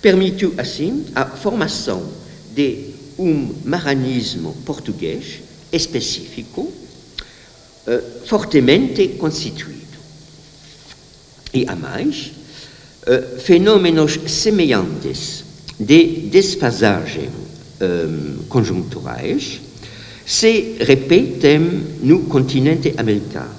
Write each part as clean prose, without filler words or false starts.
Permitiu assim a formação de maranismo português específico, fortemente constituído. E a mais, fenômenos semelhantes de desfasagem conjunturais se repetem no continente americano,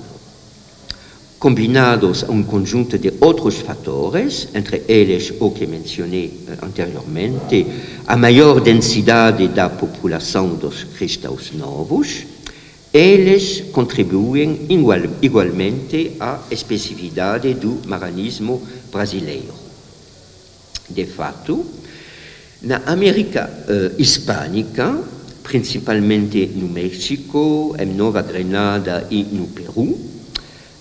combinados a conjunto de outros fatores, entre eles o que mencionei anteriormente, a maior densidade da população dos cristãos novos, eles contribuem igualmente à especificidade do maranismo brasileiro. De fato, na América hispânica, principalmente no México, em Nova Grenada e no Peru,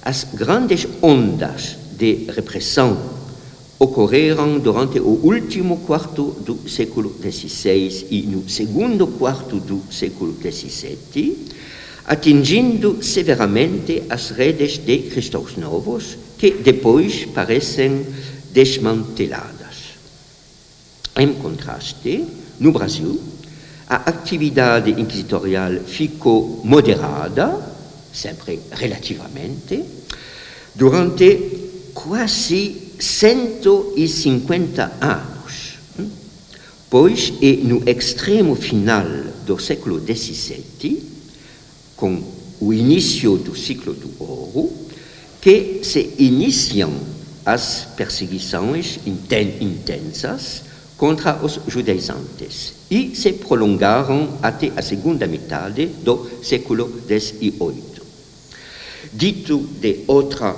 as grandes ondas de repressão ocorreram durante o último quarto do século XVI e no segundo quarto do século XVII, atingindo severamente as redes de cristãos novos, que depois parecem desmanteladas. Em contraste, no Brasil, a atividade inquisitorial ficou moderada, sempre relativamente, durante quase 150 anos, pois é no extremo final do século XVII, com o início do ciclo do ouro, que se iniciam as perseguições intensas contra os judaizantes e se prolongaram até a segunda metade do século XVIII. Dito de outra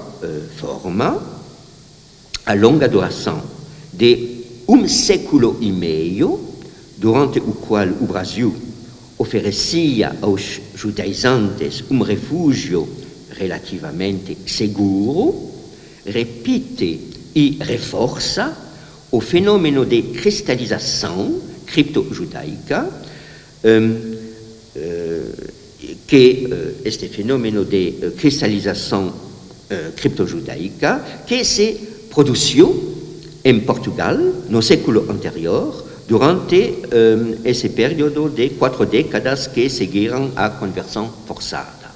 forma, a longa duração de século e meio, durante o qual o Brasil oferecia aos judaizantes refúgio relativamente seguro, repite e reforça o fenômeno de cristalização cripto-judaica, que este fenômeno de cristalização cripto-judaica que se produziu em Portugal no século anterior, durante esse período de 4 décadas que seguiram a conversão forçada.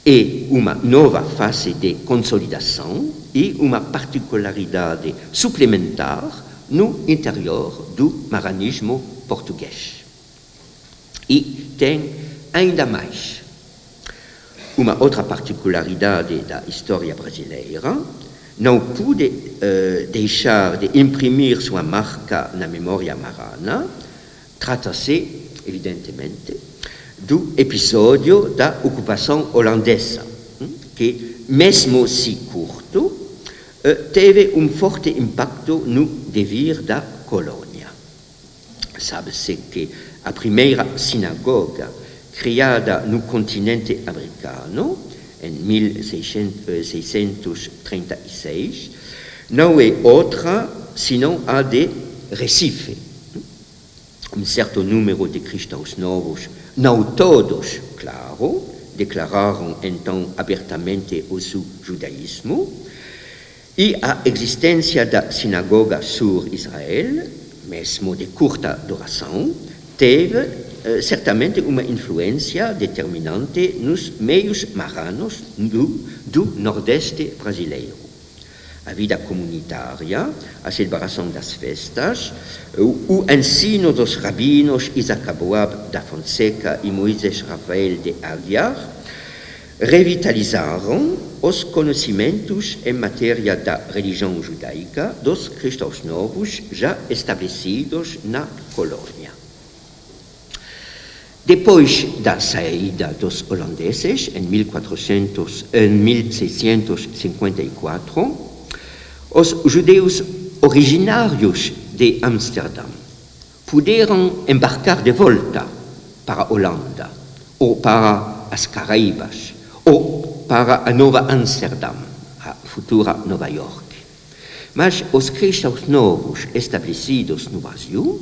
E uma nova fase de consolidação e uma particularidade suplementar no interior do maranismo português. E tem ainda mais uma outra particularidade da história brasileira. Não pude deixar de imprimir sua marca na memória marana. Trata-se, evidentemente, do episódio da ocupação holandesa, que, mesmo se curto, teve forte impacto no devir da colônia. Sabe-se que a primeira sinagoga criada no continente americano, em 1636, não é outra senão a de Recife. Certo número de cristãos novos, não todos, claro, declararam então abertamente o seu judaísmo, e a existência da sinagoga sur Israel, mesmo de curta duração, teve certamente uma influência determinante nos meios maranos do Nordeste brasileiro. A vida comunitária, a celebração das festas, o ensino dos rabinos Isaac Aboab da Fonseca e Moisés Rafael de Aguiar revitalizaram os conhecimentos em matéria da religião judaica dos cristãos novos já estabelecidos na colônia. Depois da saída dos holandeses, em 1654, os judeus originários de Amsterdã puderam embarcar de volta para a Holanda, ou para as Caraíbas, ou para a Nova Amsterdã, a futura Nova York. Mas os cristãos novos estabelecidos no Brasil,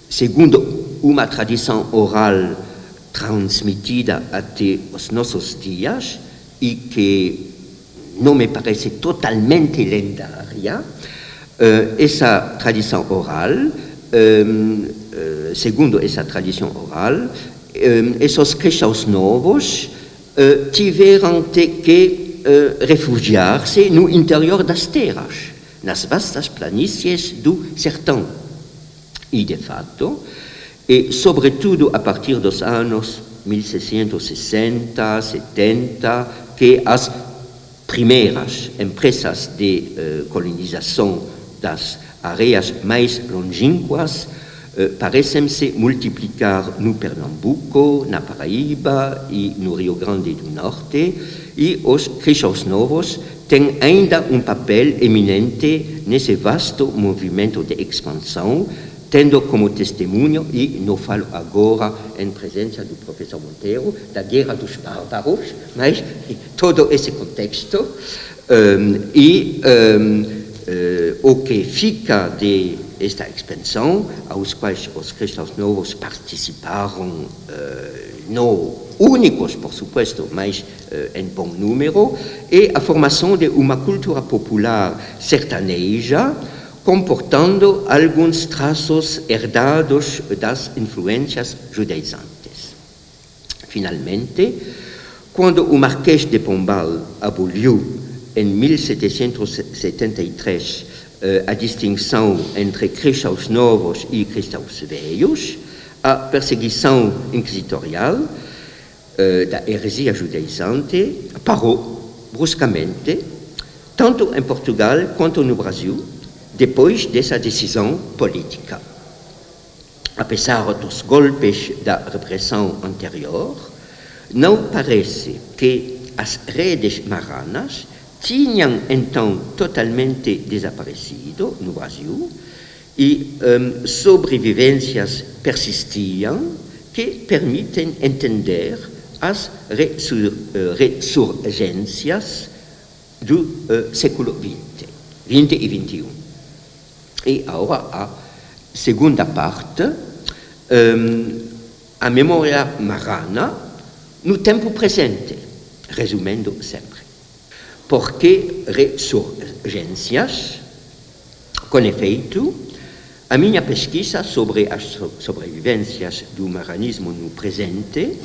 segundo uma tradição oral transmitida até os nossos dias e que não me parece totalmente lendária, essa tradição oral, segundo essa tradição oral, esses cristãos novos tiveram que refugiar-se no interior das terras, nas vastas planícies do sertão. E, de fato, e sobretudo a partir dos anos 1660, 70, que as primeiras empresas de colonização das áreas mais longínquas parecem se multiplicar no Pernambuco, na Paraíba e no Rio Grande do Norte, e os cristãos novos têm ainda um papel eminente nesse vasto movimento de expansão, tendo como testemunho, e não falo agora em presença do professor Monteiro, da Guerra dos Bárbaros, mas todo esse contexto, o que fica desta expansão, aos quais os cristãos novos participaram, não únicos, por supuesto, mas em bom número, é a formação de uma cultura popular sertaneja, comportando alguns traços herdados das influências judaizantes. Finalmente, quando o Marquês de Pombal aboliu, em 1773, a distinção entre cristãos novos e cristãos velhos, a perseguição inquisitorial da heresia judaizante parou bruscamente, tanto em Portugal quanto no Brasil, depois dessa decisão política. Apesar dos golpes da repressão anterior, não parece que as redes marranas tinham então totalmente desaparecido no Brasil e sobrevivências persistiam que permitem entender as ressurgências do século XX e XXI. E agora a segunda parte, a memória marrana no tempo presente, resumindo sempre. Porque ressurgências, com efeito, a minha pesquisa sobre as sobrevivências do marranismo no presente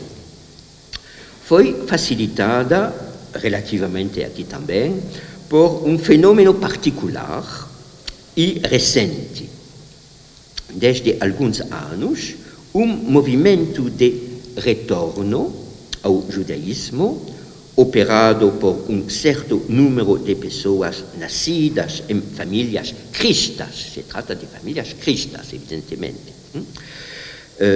foi facilitada, relativamente aqui também, por um fenômeno particular e recente. Desde alguns anos, um movimento de retorno ao judaísmo, operado por um certo número de pessoas nascidas em famílias cristãs, se trata de famílias cristãs, evidentemente.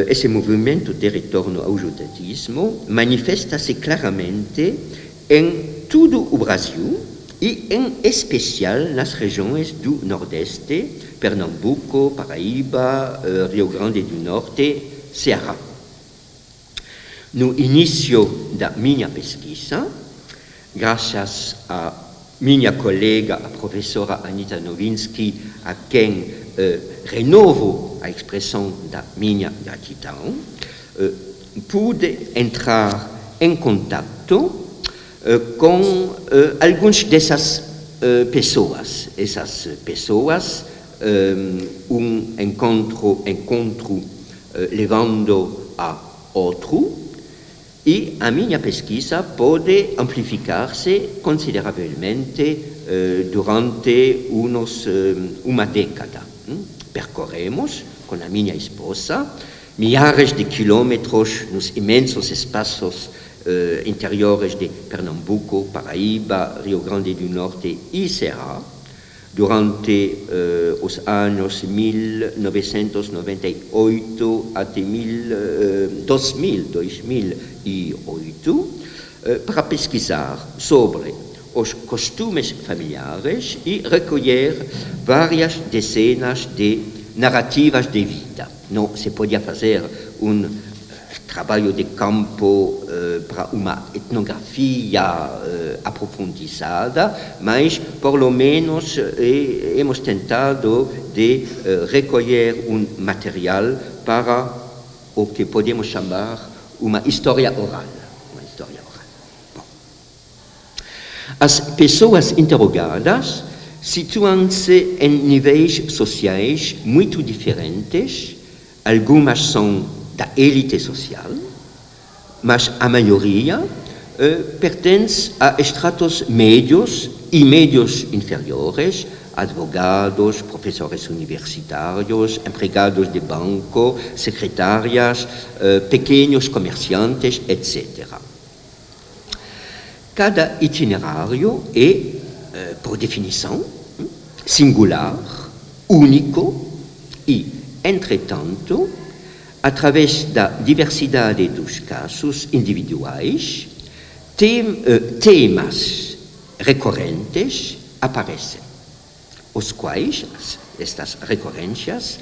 Esse movimento de retorno ao judaísmo manifesta-se claramente em todo o Brasil e, em especial, nas regiões do Nordeste, Pernambuco, Paraíba, Rio Grande do Norte, Ceará. No início da minha pesquisa, graças a minha colega, a professora Anita Nowinski, a quem renovo a expressão da minha gratidão, pude entrar em contato com algumas dessas pessoas. Essas pessoas, encontro levando a outro, e a minha pesquisa pode amplificar-se consideravelmente durante uma década. Percorremos, com a minha esposa, milhares de quilômetros nos imensos espaços interiores de Pernambuco, Paraíba, Rio Grande do Norte e Ceará, durante os anos 1998 até 2008, para pesquisar sobre os costumes familiares e recolher várias dezenas de narrativas de vida. Não se podia fazer um trabalho de campo para uma etnografia aprofundada, mas, por lo menos, hemos tentado de recolher um material para o que podemos chamar uma história oral. Bom. As pessoas interrogadas situam-se em níveis sociais muito diferentes. Algumas são da élite social, mas a maioria pertence a estratos médios e médios inferiores, advogados, professores universitários, empregados de banco, secretárias, pequenos comerciantes, etc. Cada itinerário é, por definição, singular, único e, entretanto, através da diversidade dos casos individuais, temas recorrentes aparecem, os quais, estas recorrências,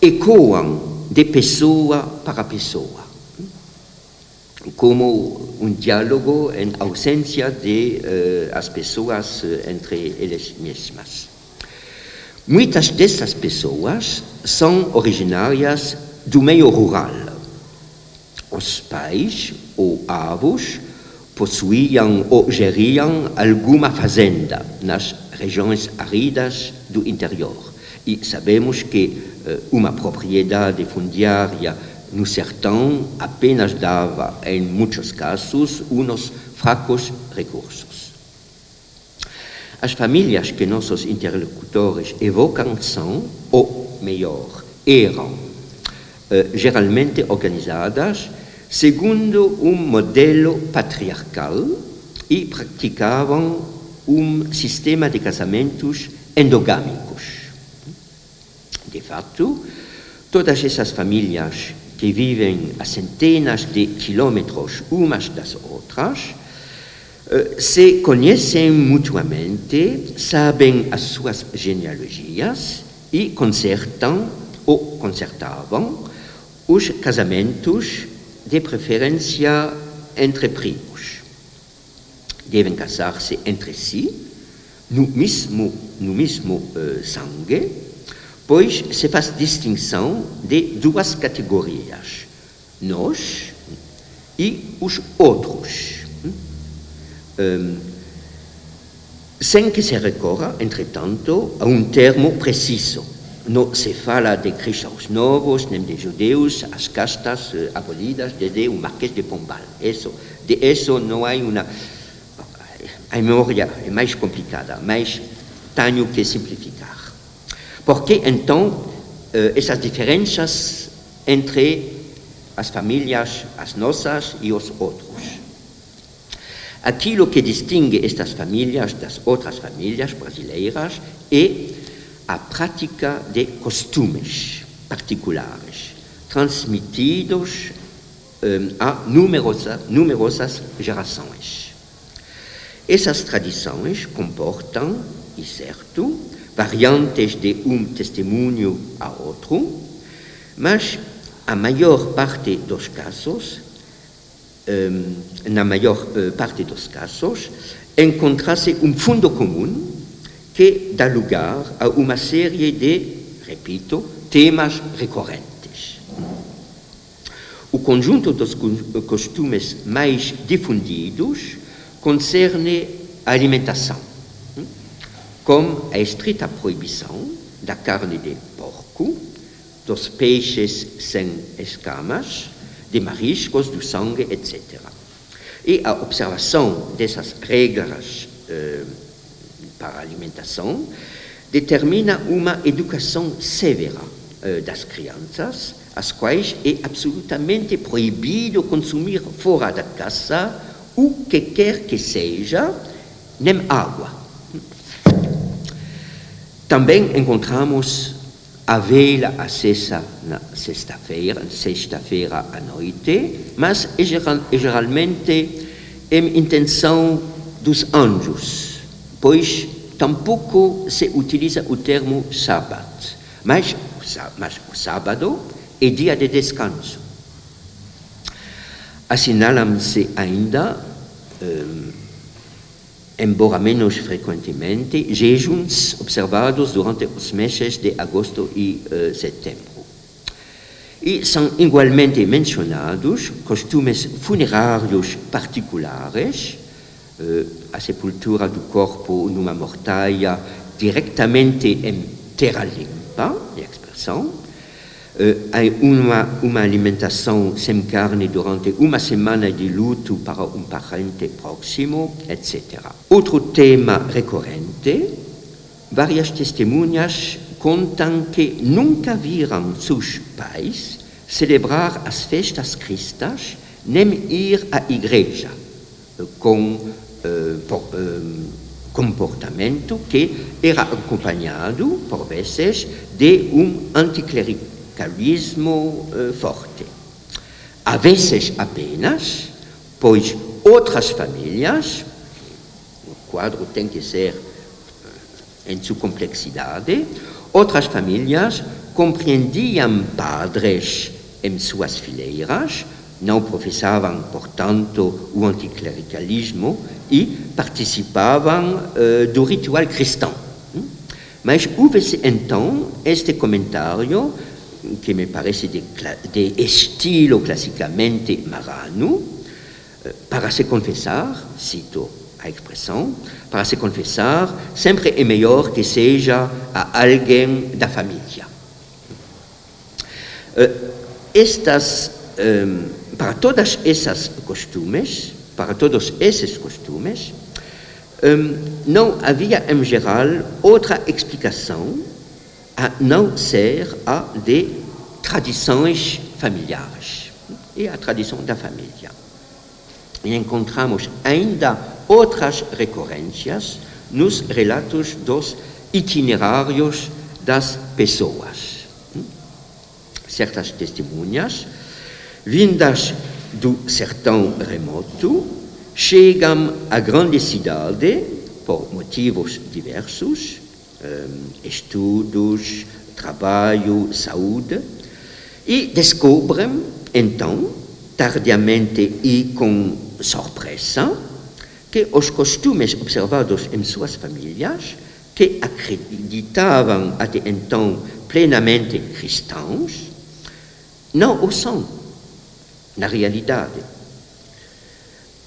ecoam de pessoa para pessoa, como um diálogo em ausência de as pessoas entre elas mesmas. Muitas dessas pessoas são originárias do meio rural. Os pais ou avós possuíam ou geriam alguma fazenda nas regiões áridas do interior. E sabemos que uma propriedade fundiária no sertão apenas dava, em muitos casos, uns fracos recursos. As famílias que nossos interlocutores evocam são, ou melhor, eram, geralmente organizadas segundo um modelo patriarcal e praticavam um sistema de casamentos endogâmicos. De fato, todas essas famílias que vivem a centenas de quilômetros umas das outras se conhecem mutuamente, sabem as suas genealogias e consertam ou consertavam os casamentos, de preferência entre primos. Devem casar-se entre si, no mesmo sangue, pois se faz distinção de duas categorias, nós e os outros, sem que se recorra, entretanto, a um termo preciso. Não se fala de cristãos novos, nem de judeus, as castas abolidas desde o Marquês de Pombal. De isso não há uma... A memória é mais complicada, mas tenho que simplificar. Porque, então, essas diferenças entre as famílias, as nossas e os outros? Aquilo que distingue estas famílias das outras famílias brasileiras é a prática de costumes particulares, transmitidos a numerosas gerações. Essas tradições comportam, e certo, variantes de um testemunho a outro, mas a maior parte dos casos, na maior parte dos casos, encontra-se um fundo comum que dá lugar a uma série de, repito, temas recorrentes. O conjunto dos costumes mais difundidos concerne a alimentação, com a estrita proibição da carne de porco, dos peixes sem escamas, de mariscos, do sangue, etc. E a observação dessas regras para a alimentação determina uma educação severa das crianças, as quais é absolutamente proibido consumir fora da casa o que quer que seja, nem água. Também encontramos a vela acesa na sexta-feira à noite, mas é geralmente em intenção dos anjos, pois tampouco se utiliza o termo sábado, mas o sábado é dia de descanso. Assinalam-se ainda, embora menos frequentemente, jejuns observados durante os meses de agosto e setembro. E são igualmente mencionados costumes funerários particulares, a sepultura do corpo numa mortalha directamente em terra limpa, expressão, uma alimentação sem carne durante uma semana de luto para parente próximo, etc. Outro tema recorrente, várias testemunhas contam que nunca viram seus pais celebrar as festas cristãs nem ir à igreja, com comportamento que era acompanhado, por vezes, de anticlericalismo forte. A vezes apenas, pois outras famílias, o quadro tem que ser em sua complexidade, outras famílias compreendiam padres em suas fileiras, não professavam, portanto, o anticlericalismo e participavam do ritual cristão. Mas houve-se então este comentário, que me parece de estilo classicamente marrano, para se confessar, cito a expressão, para se confessar, sempre é melhor que seja a alguém da família. Para todos esses costumes, não havia em geral outra explicação a não ser a de tradições familiares e a tradição da família. E encontramos ainda outras recorrências nos relatos dos itinerários das pessoas. Certas testemunhas, vindas do sertão remoto, chegam à grande cidade por motivos diversos, estudos, trabalho, saúde, e descobrem, então, tardiamente e com surpresa, que os costumes observados em suas famílias, que acreditavam até então plenamente cristãos, não o são, na realidade.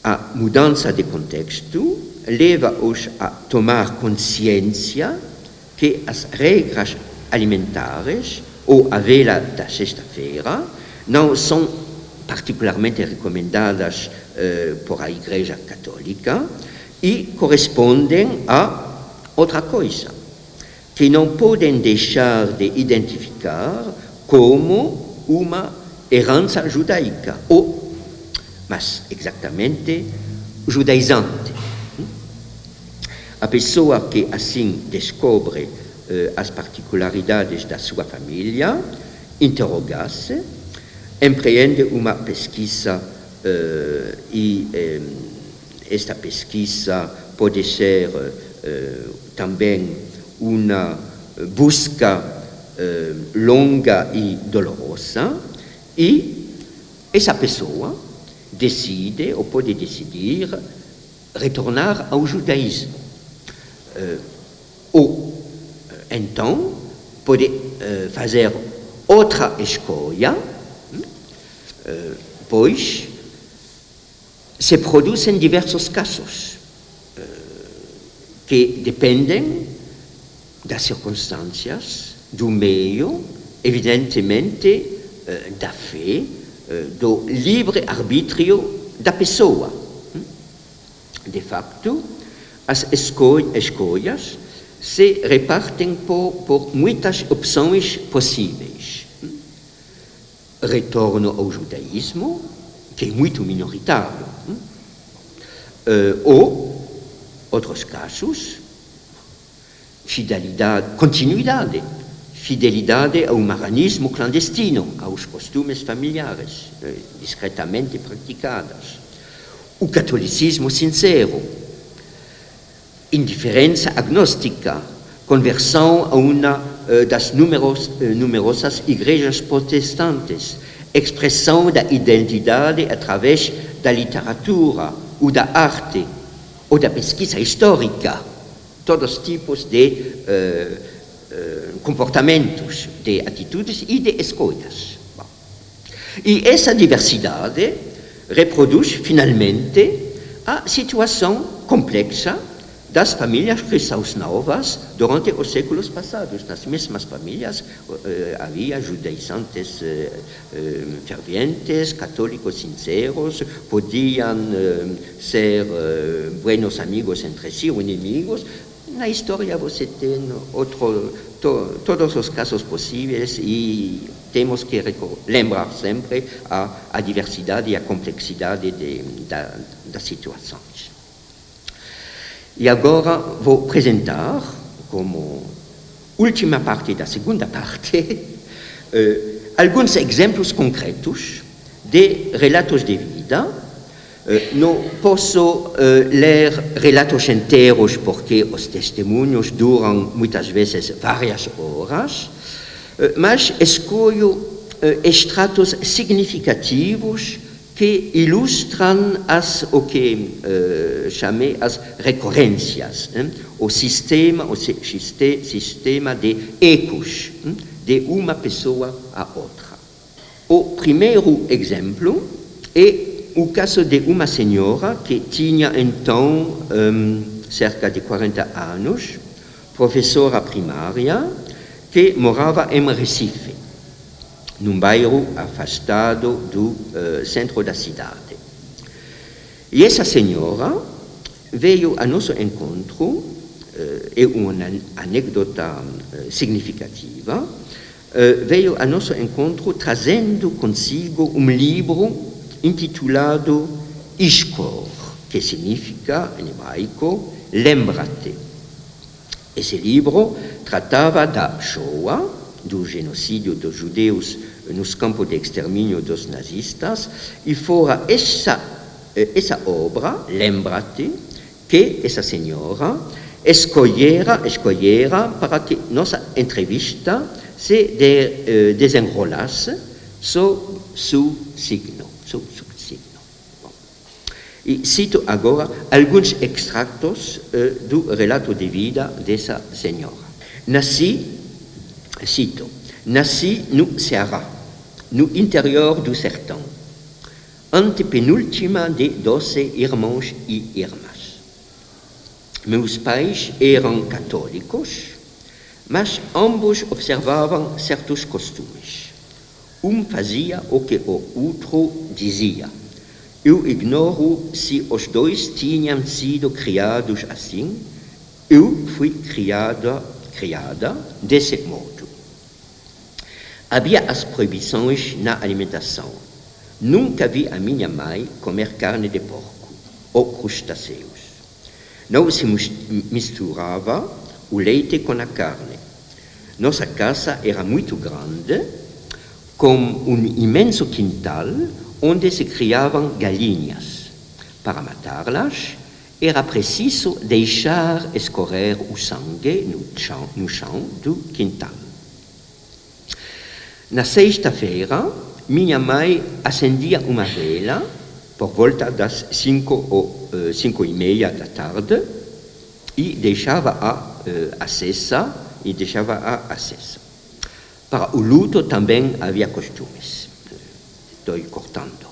A mudança de contexto leva-os a tomar consciência que as regras alimentares ou a vela da sexta-feira não são particularmente recomendadas por a Igreja Católica e correspondem a outra coisa, que não podem deixar de identificar como uma herança judaica, mas exatamente judaizante. A pessoa que assim descobre as particularidades da sua família, interroga-se, empreende uma pesquisa e esta pesquisa pode ser também uma busca longa e dolorosa, e essa pessoa decide ou pode decidir retornar ao judaísmo. Ou então pode fazer outra escolha, pois se produzem diversos casos que dependem das circunstâncias, do meio, evidentemente da fé, do livre-arbítrio da pessoa. De facto, as escolhas se repartem por muitas opções possíveis. Retorno ao judaísmo, que é muito minoritário, ou, outros casos, continuidade, fidelidade ao marranismo clandestino, aos costumes familiares, discretamente praticados, o catolicismo sincero, indiferença agnóstica, conversão a uma das numerosas igrejas protestantes, expressão da identidade através da literatura ou da arte ou da pesquisa histórica, todos os tipos de comportamentos, de atitudes e de escolhas. Bom. E essa diversidade reproduz, finalmente, a situação complexa das famílias cristãs novas durante os séculos passados. Nas mesmas famílias havia judaizantes fervientes, católicos sinceros, podiam ser buenos amigos entre si ou inimigos. Na história você tem todos os casos possíveis e temos que lembrar sempre a diversidade e a complexidade das situações. E agora vou apresentar, como última parte da segunda parte, alguns exemplos concretos de relatos de vida. Não posso ler relatos inteiros porque os testemunhos duram muitas vezes várias horas, mas escolho extratos significativos que ilustram o que chamei as recorrências, o sistema de ecos de uma pessoa à outra. O primeiro exemplo é o caso de uma senhora que tinha então cerca de 40 anos, professora primária, que morava em Recife, num bairro afastado do centro da cidade. E essa senhora veio a nosso encontro, é uma anedota significativa, veio a nosso encontro trazendo consigo um livro intitulado Ishkor, que significa, em hebraico, lembra-te. Esse livro tratava da Shoah, do genocídio dos judeus nos campos de extermínio dos nazistas, e fora essa obra, Lembra-te, que essa senhora escolhera para que nossa entrevista se desenrolasse sob seu signo. E cito agora alguns extractos do relato de vida dessa senhora. Nasci no Ceará, no interior do sertão, antepenúltima de 12 irmãos e irmãs. Meus pais eram católicos, mas ambos observavam certos costumes. Um fazia o que o outro dizia. Eu ignoro se os dois tinham sido criados assim. Eu fui criada desse modo. Havia as proibições na alimentação. Nunca vi a minha mãe comer carne de porco ou crustáceos. Não se misturava o leite com a carne. Nossa casa era muito grande, com um imenso quintal onde se criavam galinhas. Para matá-las, era preciso deixar escorrer o sangue no chão do quintal. Na sexta-feira, minha mãe acendia uma vela por volta das 5:30 da tarde e deixava-a acesa. Para o luto também havia costumes. Estou cortando.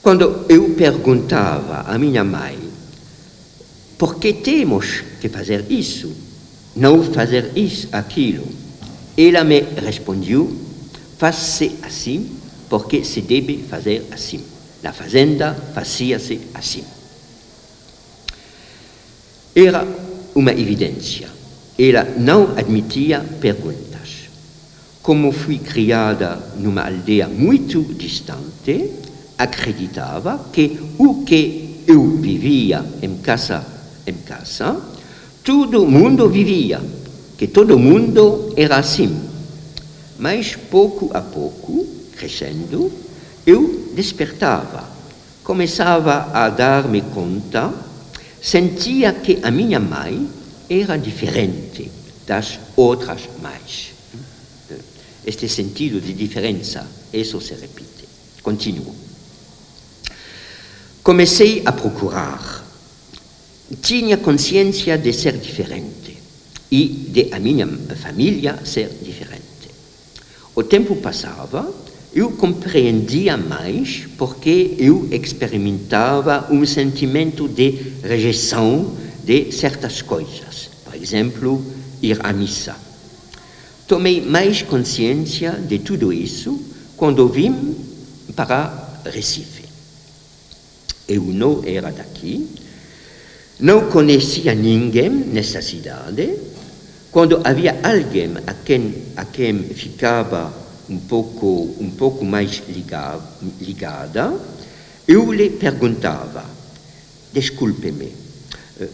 Quando eu perguntava à minha mãe por que temos que fazer isso, não fazer isso, aquilo, ela me respondeu: faz-se assim porque se deve fazer assim. Na fazenda fazia-se assim. Era uma evidência. Ela não admitia perguntas. Como fui criada numa aldeia muito distante, acreditava que o que eu vivia em casa, todo mundo vivia, que todo mundo era assim. Mas pouco a pouco, crescendo, eu despertava, começava a dar-me conta, sentia que a minha mãe era diferente das outras mães. Este sentido de diferença, isso se repete. Continuo. Comecei a procurar. Tinha consciência de ser diferente e de a minha família ser diferente. O tempo passava, eu compreendia mais porque eu experimentava um sentimento de rejeição de certas coisas. Por exemplo, ir à missa. Tomei mais consciência de tudo isso quando vim para Recife. Eu não era daqui, não conhecia ninguém nessa cidade. Quando havia alguém a quem ficava um pouco mais ligada, eu lhe perguntava: desculpe-me,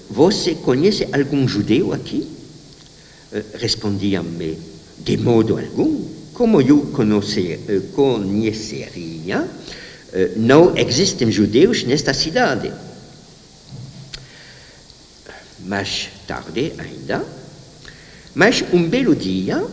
você conhece algum judeu aqui? Respondia-me: de modo algum. Como eu conheceria, não existem judeus nesta cidade. Mais tarde ainda, mas um belo dia,